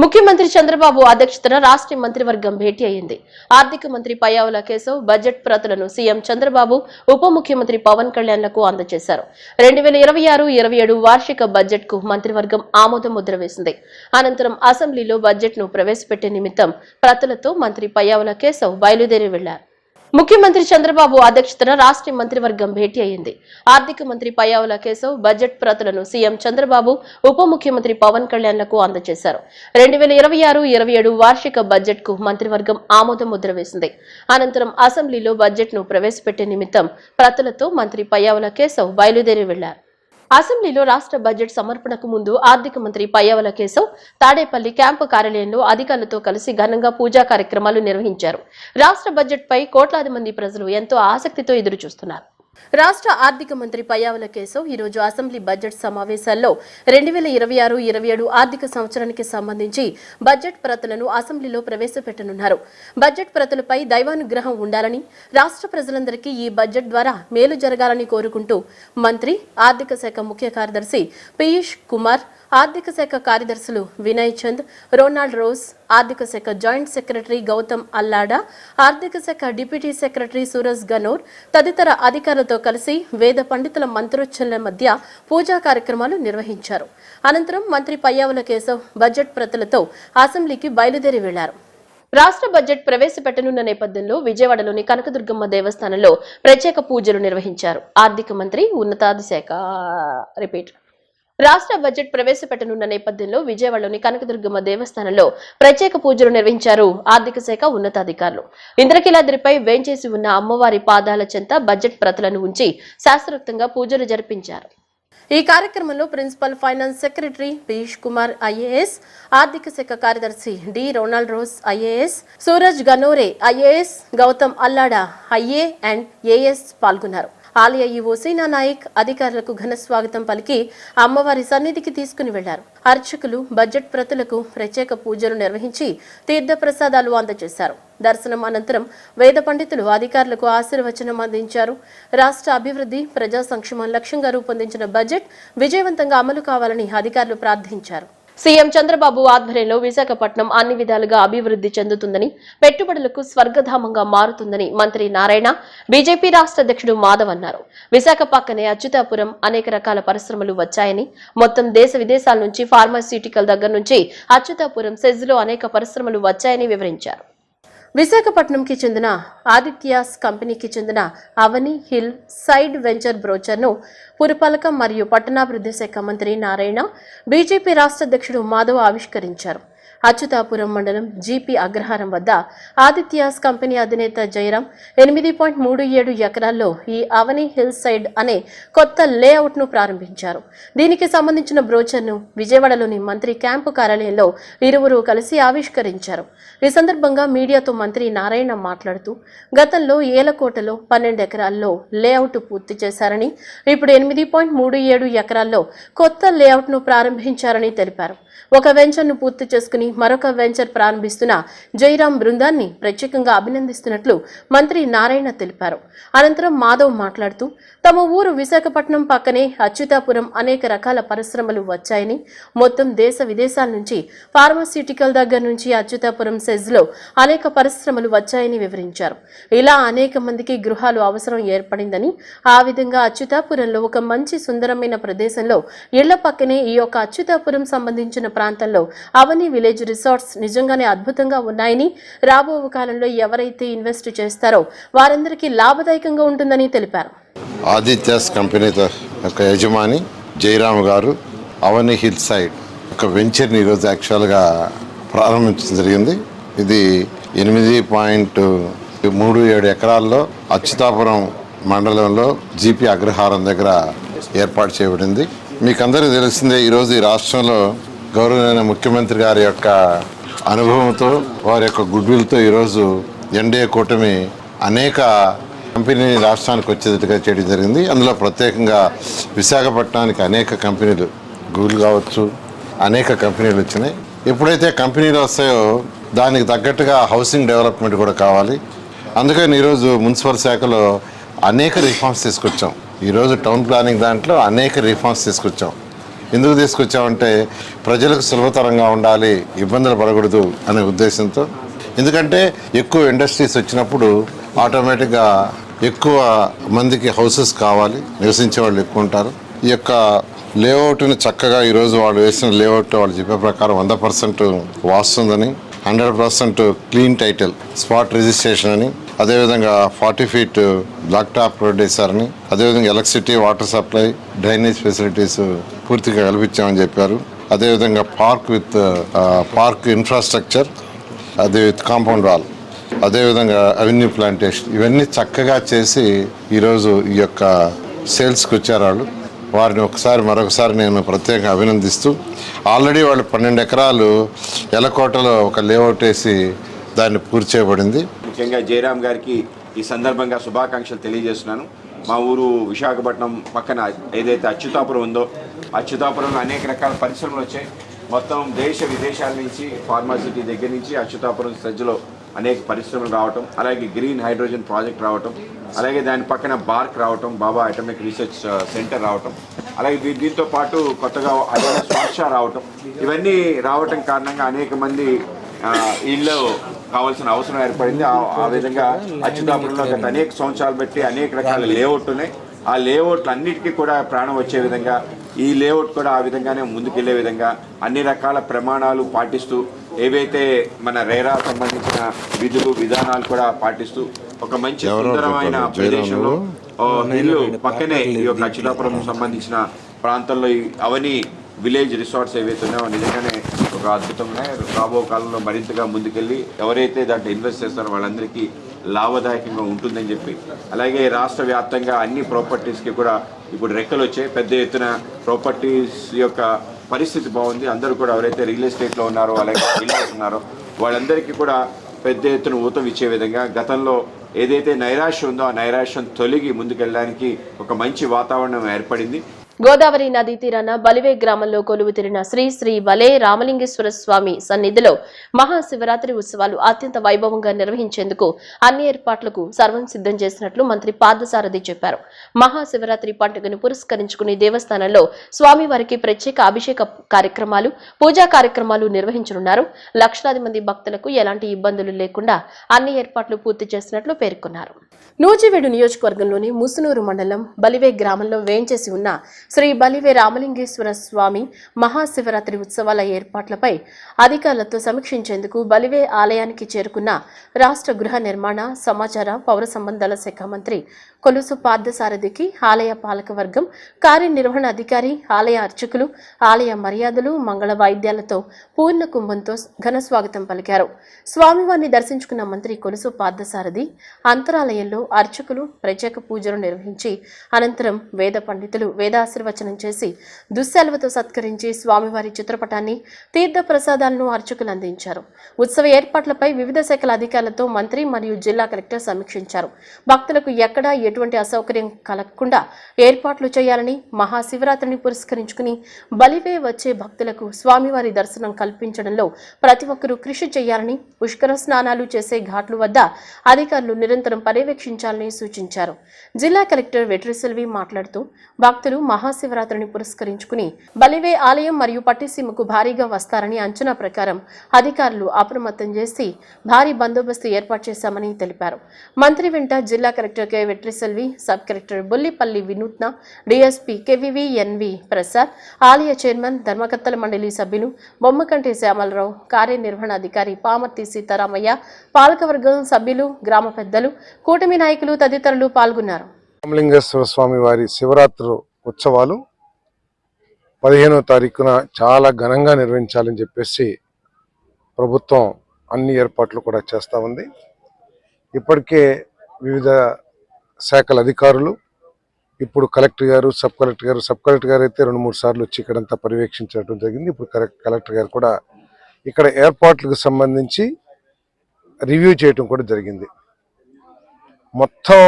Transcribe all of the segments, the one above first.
ముఖ్యమంత్రి చంద్రబాబు అధ్యక్షతన రాష్ట్ర మంత్రివర్గం భేటీ అయింది. ఆర్థిక మంత్రి పయ్యావుల కేశవ్ బడ్జెట్ ప్రతులను సీఎం చంద్రబాబు, ఉప ముఖ్యమంత్రి పవన్ కళ్యాణ్లకు అందజేశారు. 2026-27 వార్షిక బడ్జెట్ కు మంత్రివర్గం ఆమోద ముద్ర వేసింది. అనంతరం అసెంబ్లీలో బడ్జెట్ ను ప్రవేశపెట్టే నిమిత్తం ప్రతులతో మంత్రి పయ్యావుల కేశవ్ బయలుదేరి వెళ్లారు. ముఖ్యమంత్రి చంద్రబాబు అధ్యక్షతన రాష్ట్ర మంత్రివర్గం భేటీ అయింది. ఆర్థిక మంత్రి పయ్యావుల కేశవ్ బడ్జెట్ ప్రతులను సీఎం చంద్రబాబు, ఉప ముఖ్యమంత్రి పవన్ కళ్యాణ్లకు అందజేశారు. 2026-27 వార్షిక బడ్జెట్ కు మంత్రివర్గం ఆమోద ముద్ర వేసింది. అనంతరం అసెంబ్లీలో బడ్జెట్ ను ప్రవేశపెట్టే నిమిత్తం ప్రతులతో మంత్రి పయ్యావుల కేశవ్ బయలుదేరి వెళ్లారు. అసెంబ్లీలో రాష్ట్ర బడ్జెట్ సమర్పణకు ముందు ఆర్థిక మంత్రి పయ్యావుల కేశవ్ తాడేపల్లి క్యాంపు కార్యాలయంలో అధికారులతో కలిసి ఘనంగా పూజా కార్యక్రమాలు నిర్వహించారు. రాష్ట్ర బడ్జెట్ పై కోట్లాది మంది ప్రజలు ఎంతో ఆసక్తితో ఎదురుచూస్తున్నారు. రాష్ట్ర ఆర్థిక మంత్రి పయ్యావుల కేశవ్ ఈ రోజు అసెంబ్లీ బడ్జెట్ సమావేశాల్లో 2026-27 ఆర్థిక సంవత్సరానికి సంబంధించి బడ్జెట్ ప్రతులను అసెంబ్లీలో ప్రవేశపెట్టనున్నారు. బడ్జెట్ ప్రతులపై దైవానుగ్రహం ఉండాలని, రాష్ట్ర ప్రజలందరికీ ఈ బడ్జెట్ ద్వారా మేలు జరగాలని కోరుకుంటూ మంత్రి, ఆర్థిక శాఖ ముఖ్య కార్యదర్శి పీయూష్ కుమార్, ఆర్థిక శాఖ కార్యదర్శులు వినయ్ చంద్, రొనాల్డ్ రోజ్, ఆర్థిక శాఖ జాయింట్ సెక్రటరీ గౌతమ్ అల్లాడా, ఆర్థిక శాఖ డిప్యూటీ సెక్రటరీ సూరజ్ గనోర్ తదితర అధికారులతో కలిసి వేద పండితుల మంత్రోచ్చరణల మధ్య పూజా కార్యక్రమాలు నిర్వహించారు. అనంతరం మంత్రి పయ్యావుల కేశవ్ బడ్జెట్ ప్రతులతో అసెంబ్లీకి బయలుదేరి వెళ్లారు. రాష్ట్ర బడ్జెట్ ప్రవేశపెట్టనున్న నేపథ్యంలో విజయవాడలోని కనకదుర్గమ్మ దేవస్థానంలో ప్రత్యేక పూజలు నిర్వహించారు. ఆర్థిక మంత్రి రాష్ట్ర బడ్జెట్ ప్రవేశపెట్టనున్న నేపథ్యంలో విజయవాడలోని కనకదుర్గమ్మ దేవస్థానంలో ప్రత్యేక పూజలు నిర్వహించారు ఆర్థిక శాఖ ఉన్నతాధికారులు. ఇంద్రకీలాద్రిపై వేంచేసి ఉన్న అమ్మవారి పాదాల చెంత బడ్జెట్ ప్రతులను ఉంచి శాస్త్రోక్తంగా పూజలు జరిపించారు. ఈ కార్యక్రమంలో principal finance secretary Piyush Kumar IAS, ఆర్థిక శాఖ కార్యదర్శి D Ronald Rose IAS, Suraj Ganore IAS, Gautam Allada IA and AS పాల్గొన్నారు. ఆలయ ఈవో సీనా నాయక్ అధికారులకు ఘన స్వాగతం పలికి అమ్మవారి సన్నిధికి తీసుకుని వెళ్లారు. అర్చకులు బడ్జెట్ ప్రతులకు ప్రత్యేక పూజలు నిర్వహించి తీర్థ ప్రసాదాలు అందజేశారు. దర్శనం అనంతరం వేద పండితులు అధికారులకు ఆశీర్వచనం అందించారు. రాష్ట్ర అభివృద్ధి, ప్రజా సంక్షేమం లక్ష్యంగా రూపొందించిన బడ్జెట్ విజయవంతంగా అమలు కావాలని అధికారులు ప్రార్థించారు. సీఎం చంద్రబాబు ఆధ్వర్యంలో విశాఖపట్నం అన్ని విధాలుగా అభివృద్ధి చెందుతుందని, పెట్టుబడులకు స్వర్గధామంగా మారుతుందని మంత్రి నారాయణ, బీజేపీ రాష్ట్ర అధ్యక్షుడు మాధవ్ అన్నారు. విశాఖ పక్కనే అచ్యుతాపురం అనేక రకాల పరిశ్రమలు వచ్చాయని, మొత్తం దేశ విదేశాల నుంచి ఫార్మాస్యూటికల్ దగ్గర నుంచి అచ్యుతాపురం సెజ్లో అనేక పరిశ్రమలు వచ్చాయని వివరించారు. విశాఖపట్నంకి చెందిన ఆదిత్యాస్ కంపెనీకి చెందిన అవని హిల్ సైడ్ వెంచర్ బ్రోచర్ను పురపాలక మరియు పట్టణాభివృద్ధి శాఖ మంత్రి నారాయణ, బీజేపీ రాష్ట్ర అధ్యక్షుడు మాధవ్ ఆవిష్కరించారు. అచ్యుతాపురం మండలం జీపీ అగ్రహారం వద్ద ఆదిత్యాస్ కంపెనీ అధినేత జయరాం 8.37 ఎకరాల్లో ఈ అవని హిల్ సైడ్ అనే కొత్త లేఅవుట్ ను ప్రారంభించారు. దీనికి సంబంధించిన బ్రోచర్ను విజయవాడలోని మంత్రి క్యాంపు కార్యాలయంలో ఇరువురు కలిసి ఆవిష్కరించారు. ఈ సందర్భంగా మీడియాతో మంత్రి నారాయణ మాట్లాడుతూ, గతంలో ఏలకోటలో 12 ఎకరాల్లో లేఅవుట్ పూర్తి చేశారని, ఇప్పుడు 8.37 ఎకరాల్లో కొత్త లేఅవుట్ ను ప్రారంభించారని తెలిపారు. ఒక వెంచర్ ను పూర్తి చేసుకుని మరొక వెంచర్ ప్రారంభిస్తున్న జయరాం బృందాన్ని ప్రత్యేకంగా అభినందిస్తున్నట్లు మంత్రి నారాయణ తెలిపారు. అనంతరం మాధవ్ మాట్లాడుతూ, తమ ఊరు విశాఖపట్నం పక్కనే అచ్యుతాపురం అనేక రకాల పరిశ్రమలు వచ్చాయని, మొత్తం దేశ విదేశాల నుంచి ఫార్మాస్యూటికల్ దగ్గర నుంచి అచ్యుతాపురం సెజ్లో అనేక పరిశ్రమలు వచ్చాయని వివరించారు. ఇలా అనేక మందికి గృహాలు అవసరం ఏర్పడిందని, ఆ విధంగా అచ్యుతాపురంలో ఒక మంచి సుందరమైన ప్రదేశంలో ఇళ్ల పక్కనే ఈ యొక్క అచ్యుతాపురం సంబంధించిన ప్రాంతంలో అవని విలేజ్ రిసార్ట్స్ నిజంగానే అద్భుతంగా ఉన్నాయని, రాబో కాలంలో ఎవరైతే ఇన్వెస్ట్ చేస్తారో వారందరికీ లాభదాయకంగా ఉంటుందని తెలిపారు. ఆదిత్యాస్ కంపెనీ యొక్క యజమాని జయరామ్ గారు అవని హిల్ సైడ్ ఒక వెంచర్ని ఈరోజు యాక్చువల్గా ప్రారంభించడం జరిగింది. ఇది 8.37 ఎకరాల్లో అచ్యుతాపురం మండలంలో జీపీ అగ్రహారం దగ్గర ఏర్పాటు చేయబడింది. మీకు అందరికీ తెలిసిందే, ఈరోజు ఈ రాష్ట్రంలో గౌరవనీయ ముఖ్యమంత్రి గారి యొక్క అనుభవంతో, వారి యొక్క గుడ్ విల్తో ఈరోజు ఎన్డీఏ కూటమి అనేక కంపెనీని రాష్ట్రానికి వచ్చేట్టుగా చేయడం జరిగింది. అందులో ప్రత్యేకంగా విశాఖపట్నానికి అనేక కంపెనీలు, గూగుల్ కావచ్చు, అనేక కంపెనీలు వచ్చినాయి. ఎప్పుడైతే కంపెనీలు వస్తాయో దానికి తగ్గట్టుగా హౌసింగ్ డెవలప్మెంట్ కూడా కావాలి. అందుకని ఈరోజు మున్సిపల్ శాఖలో అనేక రిఫార్మ్స్ తీసుకొచ్చాం. ఈరోజు టౌన్ ప్లానింగ్ దాంట్లో అనేక రిఫార్మ్స్ తీసుకొచ్చాం. ఎందుకు తీసుకొచ్చామంటే ప్రజలకు సులభతరంగా ఉండాలి, ఇబ్బందులు పడకూడదు అనే ఉద్దేశంతో. ఎందుకంటే ఎక్కువ ఇండస్ట్రీస్ వచ్చినప్పుడు ఆటోమేటిక్గా ఎక్కువ మందికి హౌసెస్ కావాలి, నివసించే వాళ్ళు ఎక్కువ ఉంటారు. ఈ యొక్క లేఅవుట్ని చక్కగా ఈరోజు వాళ్ళు వేసిన లేఅవుట్ వాళ్ళు చెప్పే ప్రకారం 100% వాస్తుందని, 100% క్లీన్ టైటిల్, స్పాట్ రిజిస్ట్రేషన్ అని, అదేవిధంగా 40 feet బ్లాక్ టాప్ రోడ్ వేశారని, అదేవిధంగా electricity, water supply, drainage facilities పూర్తిగా కల్పించామని చెప్పారు. అదేవిధంగా పార్క్ ఇన్ఫ్రాస్ట్రక్చర్, అది విత్ కాంపౌండ్ వాల్, అదేవిధంగా అవెన్యూ ప్లాంటేషన్, ఇవన్నీ చక్కగా చేసి ఈరోజు ఈ యొక్క సేల్స్కి వచ్చారు వాళ్ళు. వారిని మరొకసారి నేను ప్రత్యేకంగా అభినందిస్తూ, ఆల్రెడీ వాళ్ళు 12 ఎకరాలు ఎలకోటలో ఒక లేఅవుట్ వేసి దాన్ని పూర్తి చేయబడింది. ముఖ్యంగా జయరామ్ గారికి ఈ సందర్భంగా శుభాకాంక్షలు తెలియజేస్తున్నాను. మా ఊరు విశాఖపట్నం పక్కన ఏదైతే అచ్యుతాపురం ఉందో, అచ్యుతాపురంలో అనేక రకాల పరిశ్రమలు వచ్చాయి. మొత్తం దేశ విదేశాల నుంచి, ఫార్మాసిటీ దగ్గర నుంచి అచ్యుతాపురం సజ్జలో అనేక పరిశ్రమలు రావటం, అలాగే గ్రీన్ హైడ్రోజన్ ప్రాజెక్ట్ రావటం, అలాగే దాని పక్కన బార్క్ రావటం, బాబా అటామిక్ రీసెర్చ్ సెంటర్ రావటం, అలాగే దీంతో పాటు కొత్తగా అదన స్పర్శ రావటం, ఇవన్నీ రావటం కారణంగా అనేక మంది ఇళ్ళు కావాల్సిన అవసరం ఏర్పడింది. ఆ విధంగా అచ్యుతాపురంలో గత అనేక సంవత్సరాలు బట్టి అనేక రకాల లేఅవుట్ ఉన్నాయి. ఆ లేఅవుట్లు అన్నిటికీ కూడా ప్రాణం వచ్చే విధంగా ఈ లేఅవుట్ కూడా ఆ విధంగానే ముందుకెళ్లే విధంగా అన్ని రకాల ప్రమాణాలు పాటిస్తూ, ఏవైతే మన రేరా సంబంధించిన విధులు విధానాలు కూడా పాటిస్తూ ఒక మంచి సుందరమైన ప్రదేశంలో ఇల్లు పక్కనే ఈ యొక్క అచ్యుతాపురం సంబంధించిన ప్రాంతంలో అవని విలేజ్ రిసార్ట్స్ ఏవైతే ఉన్నాయో నిజంగానే ఒక అద్భుతంగా రాబో కాలంలో మరింతగా ముందుకెళ్ళి ఎవరైతే దాంట్లో ఇన్వెస్ట్ చేస్తారో వాళ్ళందరికీ లాభదాయకంగా ఉంటుందని చెప్పి, అలాగే రాష్ట్ర వ్యాప్తంగా అన్ని ప్రాపర్టీస్కి కూడా ఇప్పుడు రెక్కలు వచ్చాయి. పెద్ద ఎత్తున ప్రాపర్టీస్ యొక్క పరిస్థితి బాగుంది. అందరూ కూడా ఎవరైతే రియల్ ఎస్టేట్లో ఉన్నారో, అలాగే బిల్డర్స్ ఉన్నారో వాళ్ళందరికీ కూడా పెద్ద ఎత్తున ఊతం ఇచ్చే విధంగా గతంలో ఏదైతే నైరాశ్యం ఉందో ఆ నైరాశ్యం తొలగి ముందుకెళ్ళడానికి ఒక మంచి వాతావరణం ఏర్పడింది. గోదావరి నదీ తీరాన బలివే గ్రామంలో కొలువు తీరిన శ్రీ శ్రీ వలే రామలింగేశ్వర స్వామి సన్నిధిలో మహాశివరాత్రి ఉత్సవాలు అత్యంత వైభవంగా నిర్వహించేందుకు అన్ని ఏర్పాట్లకు సర్వం సిద్ధం చేసినట్లు మంత్రి పార్థసారథి చెప్పారు. మహాశివరాత్రి పండుగను పురస్కరించుకుని దేవస్థానంలో స్వామివారికి ప్రత్యేక అభిషేక కార్యక్రమాలు, పూజా కార్యక్రమాలు నిర్వహించనున్నారు. లక్షలాది మంది భక్తులకు ఎలాంటి ఇబ్బందులు లేకుండా అన్ని ఏర్పాట్లు పూర్తి చేసినట్లు పేర్కొన్నారు. నూజివీడు నియోజకవర్గంలోని ముసునూరు మండలం బలివే గ్రామంలో వేంచేసి ఉన్న శ్రీ బలివే రామలింగేశ్వర స్వామి మహాశివరాత్రి ఉత్సవాల ఏర్పాట్లపై అధికారులతో సమీక్షించేందుకు బలివే ఆలయానికి చేరుకున్న రాష్ట్ర గృహ నిర్మాణ, సమాచార, పౌర సంబంధాల శాఖ మంత్రి కొలుసు పార్థసారథికి ఆలయ పాలకవర్గం, కార్యనిర్వహణ అధికారి, ఆలయ అర్చకులు, ఆలయ మర్యాదలు, మంగళ వాయిద్యాలతో పూర్ణ కుంభంతో ఘన స్వాగతం పలికారు. స్వామివారిని దర్శించుకున్న మంత్రి కొలుసు పార్థసారథి అంతరాలయంలో అర్చకులు ప్రత్యేక పూజలు నిర్వహించి అనంతరం వేద పండితులు వేదాశీర్వచనం చేసి దుస్సెలవుతో సత్కరించి స్వామివారి చిత్రపటాన్ని, తీర్థ ప్రసాదాలను అర్చకులు అందించారు. ఉత్సవ ఏర్పాట్లపై వివిధ శాఖల అధికారులతో మంత్రి మరియు జిల్లా కలెక్టర్ సమీక్షించారు. భక్తులకు ఎక్కడా ఎటువంటి అసౌకర్యం కలగకుండా ఏర్పాట్లు చేయాలని, మహాశివరాత్రిని పురస్కరించుకుని బలివే వచ్చే భక్తులకు స్వామివారి దర్శనం కల్పించడంలో ప్రతి ఒక్కరూ కృషి చేయాలని, పుష్కర స్నానాలు చేసే ఘాట్ల వద్ద అధికారులు నిరంతరం పర్యవేక్షించాలని సూచించారు. జిల్లా కలెక్టర్ వెట్రిసెల్వి మాట్లాడుతూ భక్తులు మహాశివరాత్రిని పురస్కరించుకుని బలివే ఆలయం మరియు పట్టిసీమకు భారీగా వస్తారని అంచనా ప్రకారం అధికారులు అప్రమత్తం చేసి భారీ బందోబస్తు ఏర్పాటు చేశామని తెలిపారు. మంత్రి వెంట జిల్లా collector K Vetriselvi, sub collector Bullipalli Vinutna, DSP కెవివి N V Prasad, ఆలయ చైర్మన్, ధర్మకర్తల మండలి సభ్యులు బొమ్మకంటి శ్యామలరావు, కార్యనిర్వహణ అధికారి పామర్తి సీతారామయ్య, పాలకవర్గం సభ్యులు, గ్రామ పెద్దలు, కూటమి నాయకులు తదితరులు పాల్గొన్నారు. రామలింగేశ్వర స్వామి వారి శివరాత్రి ఉత్సవాలు 15వ తారీఖున చాలా ఘనంగా నిర్వహించాలని చెప్పేసి ప్రభుత్వం అన్ని ఏర్పాట్లు కూడా చేస్తూ ఉంది. ఇప్పటికే వివిధ శాఖల అధికారులు, ఇప్పుడు కలెక్టర్ గారు, సబ్ కలెక్టర్ గారు అయితే 2-3 సార్లు వచ్చి ఇక్కడంతా పర్యవేక్షించడం జరిగింది. ఇప్పుడు కలెక్టర్ గారు కూడా ఇక్కడ ఏర్పాట్లకు సంబంధించి రివ్యూ చేయడం కూడా జరిగింది. మొత్తం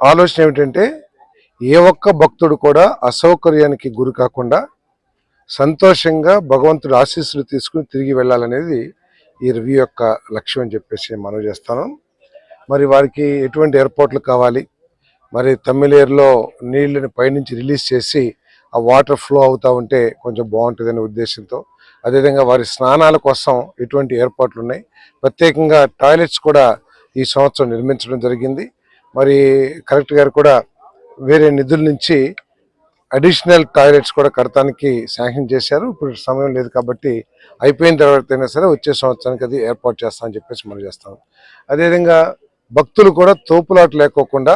ఆలోచన ఏమిటంటే ఏ ఒక్క భక్తుడు కూడా అసౌకర్యానికి గురి కాకుండా సంతోషంగా భగవంతుడి ఆశీస్సులు తీసుకుని తిరిగి వెళ్ళాలనేది ఈ రివ్యూ యొక్క లక్ష్యం అని చెప్పేసి మనం చేస్తాను. మరి వారికి ఎటువంటి ఏర్పాట్లు కావాలి, మరి తమ్మిలేరులో నీళ్ళని పైనుంచి రిలీజ్ చేసి ఆ వాటర్ ఫ్లో అవుతూ ఉంటే కొంచెం బాగుంటుందనే ఉద్దేశంతో, అదేవిధంగా వారి స్నానాల కోసం ఎటువంటి ఏర్పాట్లు ఉన్నాయి, ప్రత్యేకంగా టాయిలెట్స్ కూడా ఈ సంవత్సరం నిర్మించడం జరిగింది. మరి కలెక్టర్ గారు కూడా వేరే నిధుల నుంచి అడిషనల్ టాయిలెట్స్ కూడా కడతానికి శాంక్షన్ చేశారు. ఇప్పుడు సమయం లేదు కాబట్టి అయిపోయిన తర్వాత అయినా సరే వచ్చే సంవత్సరానికి అది ఏర్పాటు చేస్తామని చెప్పేసి మనం చేస్తాం. అదేవిధంగా భక్తులు కూడా తోపులాట లేకోకుండా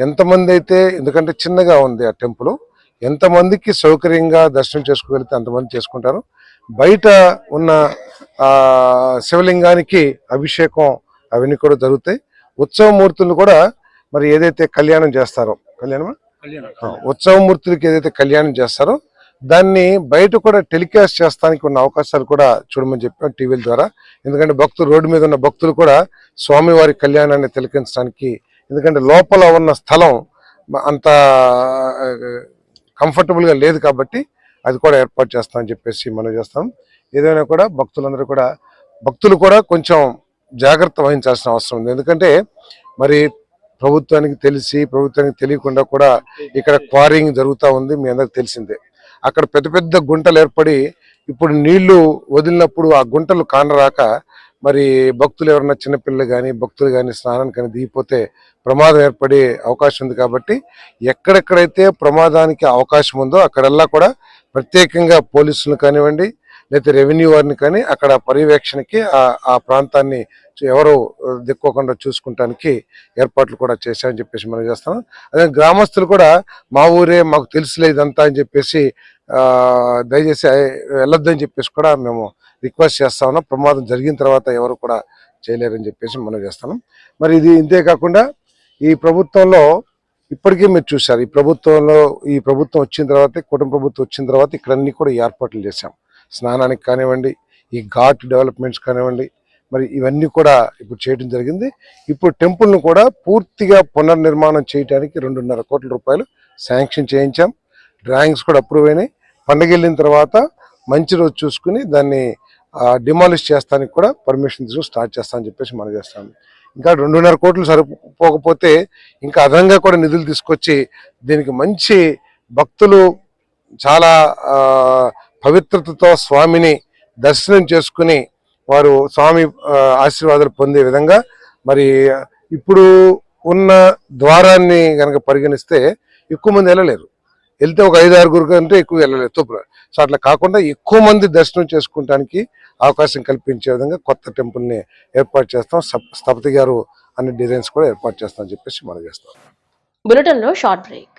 ఎంతమంది అయితే, ఎందుకంటే చిన్నగా ఉంది ఆ టెంపుల్, ఎంతమందికి సౌకర్యంగా దర్శనం చేసుకోగలిగితే అంతమంది చేసుకుంటారు. బయట ఉన్న శివలింగానికి అభిషేకం అవన్నీ కూడా జరుగుతాయి. ఉత్సవమూర్తులు కూడా మరి ఏదైతే కళ్యాణం చేస్తారో, ఉత్సవమూర్తులకి ఏదైతే కళ్యాణం చేస్తారో దాన్ని బయట కూడా టెలికాస్ట్ చేస్తానికి ఉన్న అవకాశాలు కూడా చూడమని చెప్పాం టీవీల ద్వారా. ఎందుకంటే భక్తులు, రోడ్డు మీద ఉన్న భక్తులు కూడా స్వామివారి కళ్యాణాన్ని తిలకించడానికి, ఎందుకంటే లోపల ఉన్న స్థలం అంత కంఫర్టబుల్గా లేదు కాబట్టి అది కూడా ఏర్పాటు చేస్తామని చెప్పేసి మనం చేస్తాం. ఏదైనా కూడా భక్తులు కూడా కొంచెం జాగ్రత్త వహించాల్సిన అవసరం ఉంది. ఎందుకంటే మరి ప్రభుత్వానికి తెలియకుండా కూడా ఇక్కడ క్వారింగ్ జరుగుతూ ఉంది, మీ అందరికి తెలిసిందే. అక్కడ పెద్ద పెద్ద గుంటలు ఏర్పడి ఇప్పుడు నీళ్లు వదిలినప్పుడు ఆ గుంటలు కానరాక మరి భక్తులు ఎవరన్నా చిన్నపిల్లలు కానీ భక్తులు కానీ స్నానానికి కానీ దిగిపోతే ప్రమాదం ఏర్పడే అవకాశం ఉంది. కాబట్టి ఎక్కడెక్కడైతే ప్రమాదానికి అవకాశం ఉందో అక్కడల్లా కూడా ప్రత్యేకంగా పోలీసులను కానివ్వండి, లేకపోతే రెవెన్యూ వారిని కానీ అక్కడ పర్యవేక్షణకి ఆ ప్రాంతాన్ని ఎవరు దిక్కోకుండా చూసుకుంటానికి ఏర్పాట్లు కూడా చేశామని చెప్పేసి మనం చేస్తాం. అదే గ్రామస్తులు కూడా మా ఊరే, మాకు తెలుసులే ఇదంతా అని చెప్పేసి దయచేసి వెళ్ళొద్దని చెప్పేసి కూడా మేము రిక్వెస్ట్ చేస్తా ఉన్నాం. ప్రమాదం జరిగిన తర్వాత ఎవరు కూడా చేయలేరని చెప్పేసి మనం చేస్తాం. మరి ఇది ఇంతే కాకుండా ఈ ప్రభుత్వంలో ఇప్పటికే మీరు చూశారు, ఈ ప్రభుత్వం వచ్చిన తర్వాత, కుటుంబ ప్రభుత్వం వచ్చిన తర్వాత ఇక్కడ అన్ని కూడా ఏర్పాట్లు చేశాం. స్నానానికి కానివ్వండి, ఈ ఘాట్ డెవలప్మెంట్స్ కానివ్వండి, మరి ఇవన్నీ కూడా ఇప్పుడు చేయడం జరిగింది. ఇప్పుడు టెంపుల్ను కూడా పూర్తిగా పునర్నిర్మాణం చేయడానికి 2.5 కోట్ల రూపాయలు శాంక్షన్ చేయించాం. డ్రాయింగ్స్ కూడా అప్రూవ్ అయినాయి. పండుగ వెళ్ళిన తర్వాత మంచి రోజు చూసుకుని దాన్ని డిమాలిష్ చేస్తానికి కూడా పర్మిషన్ తీసుకుని స్టార్ట్ చేస్తామని చెప్పేసి మనం చేస్తాం. ఇంకా 2.5 కోట్లు సరిపోకపోతే ఇంకా అదనంగా కూడా నిధులు తీసుకొచ్చి దీనికి మంచి భక్తులు చాలా పవిత్రతతో స్వామిని దర్శనం చేసుకుని వారు స్వామి ఆశీర్వాదాలు పొందే విధంగా, మరి ఇప్పుడు ఉన్న ద్వారాన్ని కనుక పరిగణిస్తే ఎక్కువ మంది వెళ్ళలేరు, వెళ్తే ఒక 5-6 కంటే ఎక్కువ వెళ్ళలేరు తోపులు. సో అట్లా కాకుండా ఎక్కువ మంది దర్శనం చేసుకోవడానికి అవకాశం కల్పించే విధంగా కొత్త టెంపుల్ని ఏర్పాటు చేస్తాం. స్థపతి గారు అన్ని డిజైన్స్ కూడా ఏర్పాటు చేస్తామని చెప్పేసి మనం చేస్తాం. బులెటిన్లో షార్ట్ బ్రేక్.